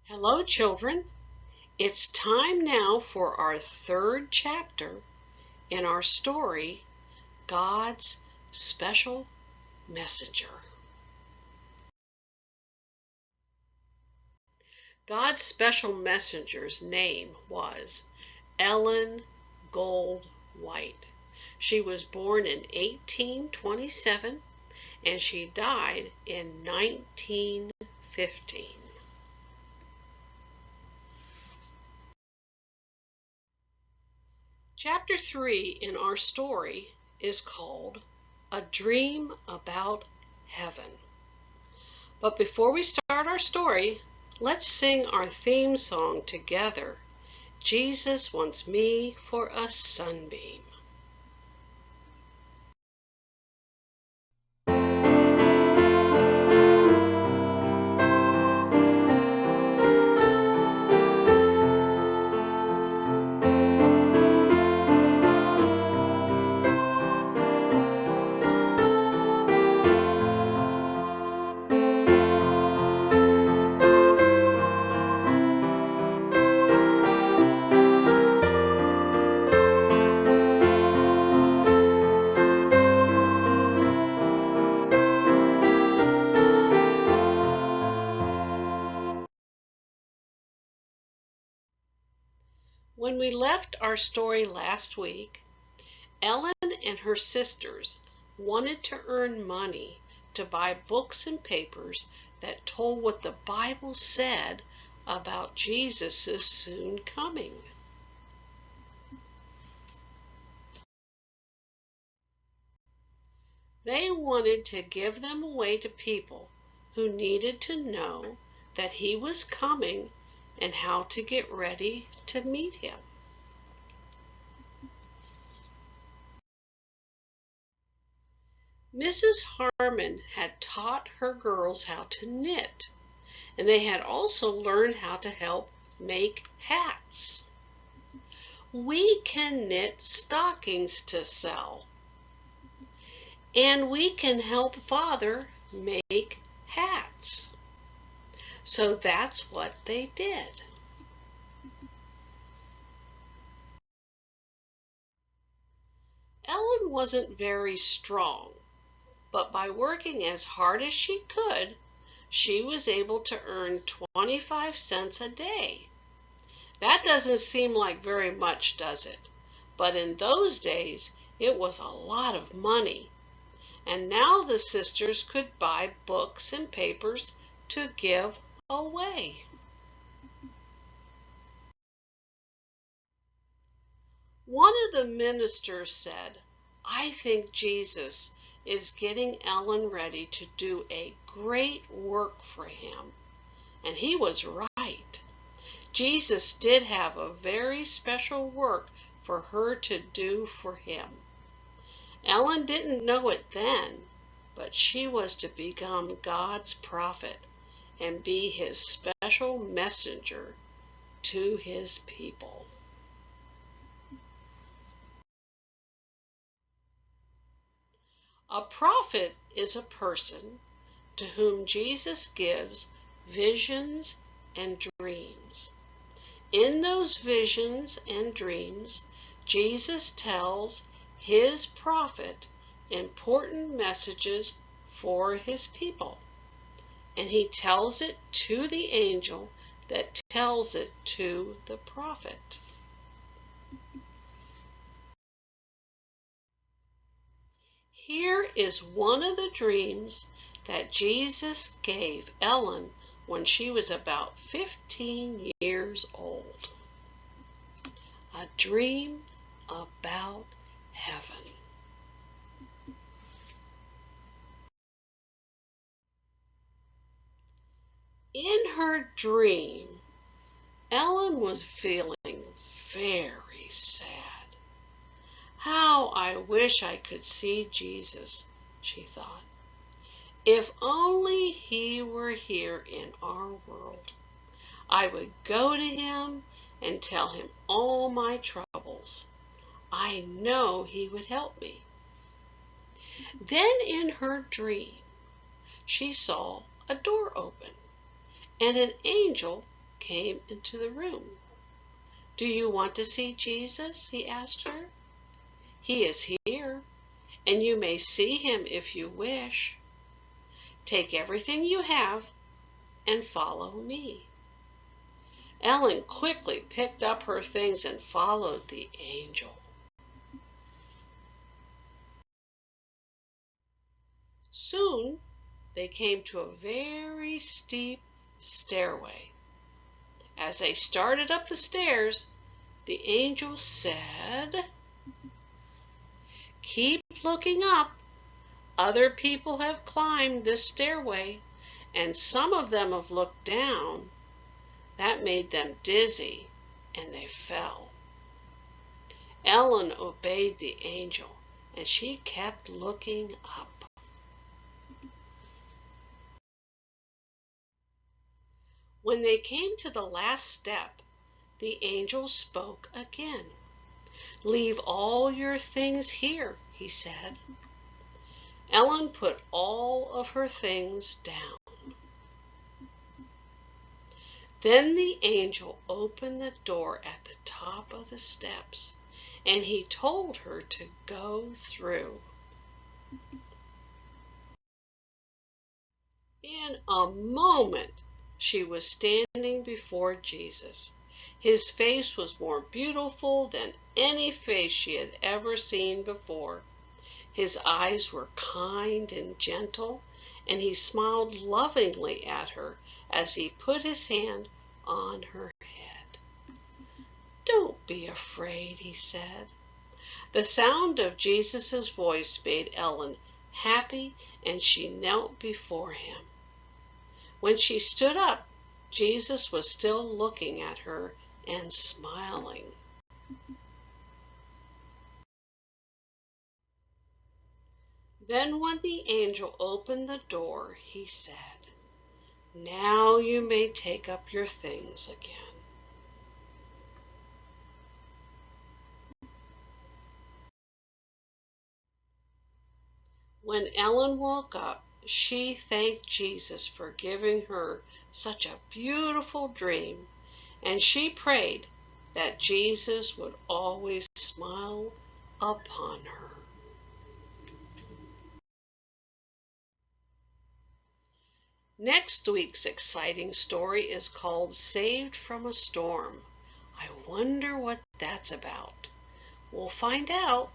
Hello, children. It's time now for our third chapter in our story, God's Special Messenger. God's special messenger's name was Ellen Gold White. She was born in 1827 and she died in 1915. Chapter 3 in our story is called A Dream About Heaven. But before we start our story, let's sing our theme song together. Jesus wants me for a sunbeam. When we left our story last week, Ellen and her sisters wanted to earn money to buy books and papers that told what the Bible said about Jesus' soon coming. They wanted to give them away to people who needed to know that he was coming and how to get ready to meet him. Mrs. Harmon had taught her girls how to knit, and they had also learned how to help make hats. We can knit stockings to sell, and we can help Father make hats. So that's what they did. Ellen wasn't very strong, but by working as hard as she could, she was able to earn 25 cents a day. That doesn't seem like very much, does it? But in those days, it was a lot of money. And now the sisters could buy books and papers to give away. One of the ministers said, "I think Jesus is getting Ellen ready to do a great work for him." And he was right. Jesus did have a very special work for her to do for him. Ellen didn't know it then, but she was to become God's prophet and be his special messenger to his people. A prophet is a person to whom Jesus gives visions and dreams. In those visions and dreams, Jesus tells his prophet important messages for his people, and he tells it to the angel that tells it to the prophet. Here is one of the dreams that Jesus gave Ellen when she was about 15 years old. A dream about heaven. In her dream, Ellen was feeling very sad. "How I wish I could see Jesus," she thought. "If only he were here in our world. I would go to him and tell him all my troubles. I know he would help me." Then in her dream, she saw a door open and an angel came into the room. "Do you want to see Jesus?" he asked her. "He is here, and you may see him if you wish. Take everything you have and follow me." Ellen quickly picked up her things and followed the angel. Soon they came to a very steep stairway. As they started up the stairs, the angel said, "Keep looking up. Other people have climbed this stairway, and some of them have looked down. That made them dizzy, and they fell." Ellen obeyed the angel, and she kept looking up. When they came to the last step, the angel spoke again. "Leave all your things here," he said. Ellen put all of her things down. Then the angel opened the door at the top of the steps, and he told her to go through. In a moment, she was standing before Jesus. His face was more beautiful than any face she had ever seen before. His eyes were kind and gentle, and he smiled lovingly at her as he put his hand on her head. "Don't be afraid," he said. The sound of Jesus' voice made Ellen happy, and she knelt before him. When she stood up, Jesus was still looking at her and smiling. Then when the angel opened the door, he said, "Now you may take up your things again." When Ellen woke up, she thanked Jesus for giving her such a beautiful dream, and she prayed that Jesus would always smile upon her. Next week's exciting story is called Saved from a Storm. I wonder what that's about. We'll find out